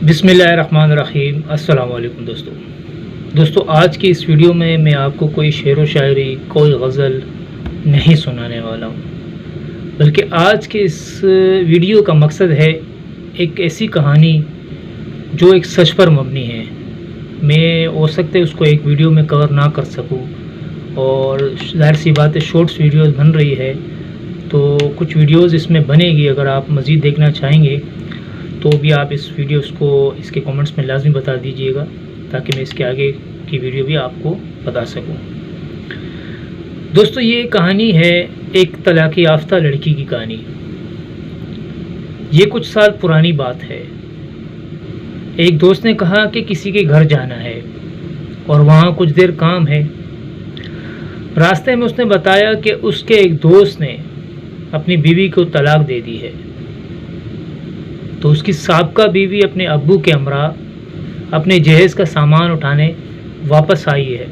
बिस्मिल्लाहिर्रहमानिर्रहीम। अस्सलाम वालेकुम दोस्तों आज की इस वीडियो में मैं आपको कोई शेर व शायरी, कोई गज़ल नहीं सुनाने वाला हूँ, बल्कि आज के इस वीडियो का मकसद है एक ऐसी कहानी जो एक सच पर मबनी है। मैं हो सकता है उसको एक वीडियो में कवर ना कर सकूँ, और ज़ाहिर सी बात है शॉर्ट्स वीडियोज़ बन रही है, तो कुछ वीडियोज़ इसमें बनेगी। अगर आप मज़ीद देखना चाहेंगे तो भी आप इस वीडियोस को इसके कमेंट्स में लाजमी बता दीजिएगा, ताकि मैं इसके आगे की वीडियो भी आपको बता सकूं। दोस्तों, ये कहानी है एक तलाक याफ्ता लड़की की कहानी। ये कुछ साल पुरानी बात है। एक दोस्त ने कहा कि किसी के घर जाना है और वहाँ कुछ देर काम है। रास्ते में उसने बताया कि उसके एक दोस्त ने अपनी बीवी को तलाक दे दी है, तो उसकी साबका बीवी अपने अब्बू के हमरा अपने जहेज़ का सामान उठाने वापस आई है।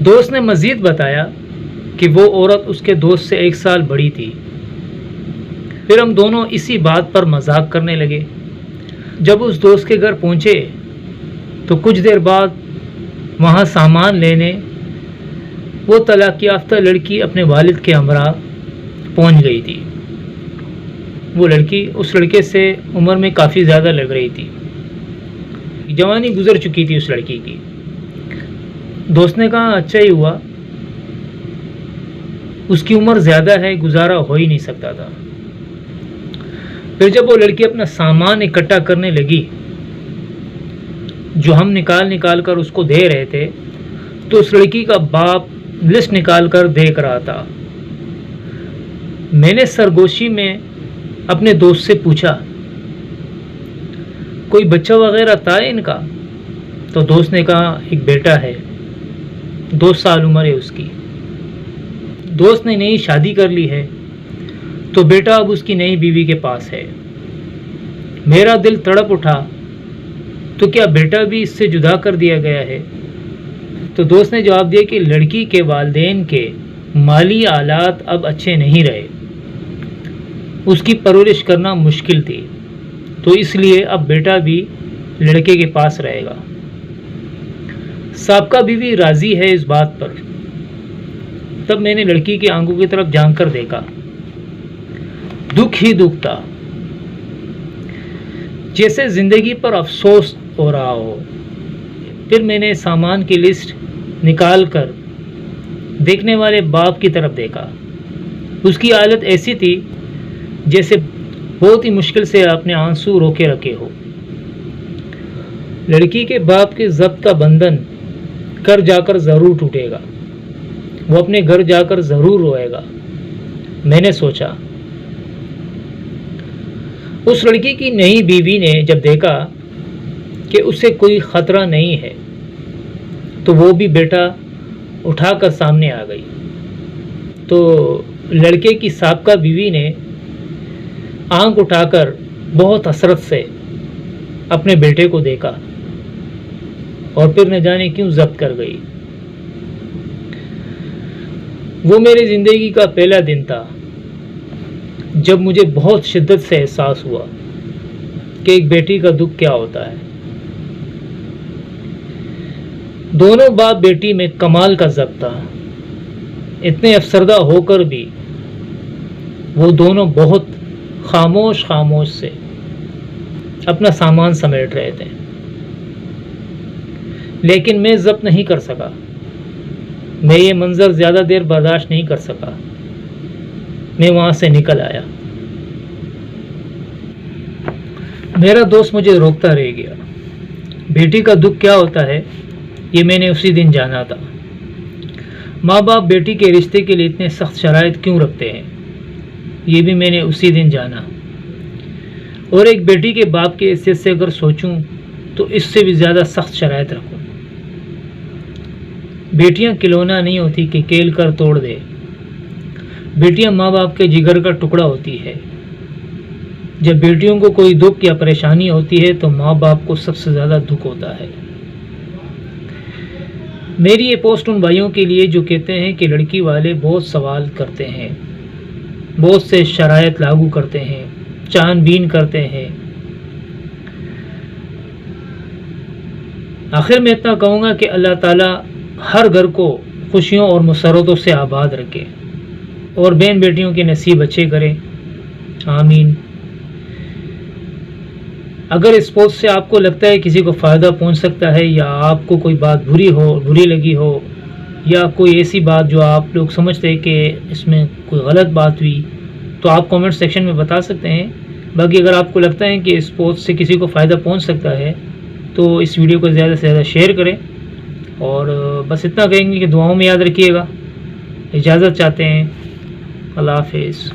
दोस्त ने मज़ीद बताया कि वो औरत उसके दोस्त से 1 साल बड़ी थी। फिर हम दोनों इसी बात पर मजाक करने लगे। जब उस दोस्त के घर पहुँचे तो कुछ देर बाद वहाँ सामान लेने वो तलाक याफ्ता लड़की अपने वालिद के हमरा पहुँच गई थी। वो लड़की उस लड़के से उम्र में काफ़ी ज़्यादा लग रही थी। जवानी गुजर चुकी थी उस लड़की की। दोस्त ने कहा अच्छा ही हुआ, उसकी उम्र ज़्यादा है, गुजारा हो ही नहीं सकता था। फिर जब वो लड़की अपना सामान इकट्ठा करने लगी, जो हम निकाल कर उसको दे रहे थे, तो उस लड़की का बाप लिस्ट निकाल कर देख रहा था। मैंने सरगोशी में अपने दोस्त से पूछा कोई बच्चा वगैरह था इनका? तो दोस्त ने कहा एक बेटा है, 2 साल उम्र है उसकी। दोस्त ने नई शादी कर ली है, तो बेटा अब उसकी नई बीवी के पास है। मेरा दिल तड़प उठा, तो क्या बेटा भी इससे जुदा कर दिया गया है? तो दोस्त ने जवाब दिया कि लड़की के वालिदैन के माली हालात अब अच्छे नहीं रहे, उसकी परवरिश करना मुश्किल थी, तो इसलिए अब बेटा भी लड़के के पास रहेगा। साबका बीवी राजी है इस बात पर। तब मैंने लड़की की आंखों की तरफ झांक कर देखा। दुख ही दुख था, जैसे जिंदगी पर अफसोस हो रहा हो। फिर मैंने सामान की लिस्ट निकाल कर देखने वाले बाप की तरफ देखा। उसकी हालत ऐसी थी जैसे बहुत ही मुश्किल से अपने आंसू रोके रखे हो। लड़की के बाप के ज़ब्त का बंधन कर जाकर ज़रूर टूटेगा, वो अपने घर जाकर ज़रूर रोएगा। मैंने सोचा। उस लड़की की नई बीवी ने जब देखा कि उसे कोई ख़तरा नहीं है, तो वो भी बेटा उठाकर सामने आ गई। तो लड़के की साबका बीवी ने आंख उठाकर बहुत हसरत से अपने बेटे को देखा, और फिर न जाने क्यों ज़ब्त कर गई। वो मेरी ज़िंदगी का पहला दिन था जब मुझे बहुत शिद्दत से एहसास हुआ कि एक बेटी का दुख क्या होता है। दोनों बाप बेटी में कमाल का ज़ब्त था। इतने अफसरदा होकर भी वो दोनों बहुत खामोश से अपना सामान समेट रहे थे, लेकिन मैं ज़ब्त नहीं कर सका। मैं ये मंजर ज़्यादा देर बर्दाश्त नहीं कर सका। मैं वहाँ से निकल आया। मेरा दोस्त मुझे रोकता रह गया। बेटी का दुख क्या होता है ये मैंने उसी दिन जाना था। माँ बाप बेटी के रिश्ते के लिए इतने सख्त शराइत क्यों रखते हैं, ये भी मैंने उसी दिन जाना। और एक बेटी के बाप के हैसियत से अगर सोचूं तो इससे भी ज़्यादा सख्त शराइत रखूं। बेटियां खिलौना नहीं होती कि खेल कर तोड़ दे। बेटियां माँ बाप के जिगर का टुकड़ा होती है। जब बेटियों को कोई दुख या परेशानी होती है तो माँ बाप को सबसे ज़्यादा दुख होता है। मेरी ये पोस्ट उन भाइयों के लिए जो कहते हैं कि लड़की वाले बहुत सवाल करते हैं, बहुत से शराइत लागू करते हैं, छानबीन करते हैं, آخر میں اتنا کہوں گا کہ اللہ تعالیٰ ہر گھر کو خوشیوں اور مسرتوں سے آباد رکھے اور بہن بیٹیوں کے نصیب اچھے کرے، آمین۔ اگر اس پوسٹ سے آپ کو لگتا ہے کسی کو فائدہ پہنچ سکتا ہے، یا آپ کو کوئی بات بری لگی ہو، یا کوئی ایسی بات جو آپ لوگ سمجھتے ہیں کہ اس میں کوئی غلط بات ہوئی، تو آپ کامنٹ سیکشن میں بتا سکتے ہیں۔ باقی اگر آپ کو لگتا ہے کہ اس پوسٹ سے کسی کو فائدہ پہنچ سکتا ہے تو اس ویڈیو کو زیادہ سے زیادہ شیئر کریں، اور بس اتنا کہیں گے کہ دعاؤں میں یاد رکھیے گا۔ اجازت چاہتے ہیں، اللہ حافظ۔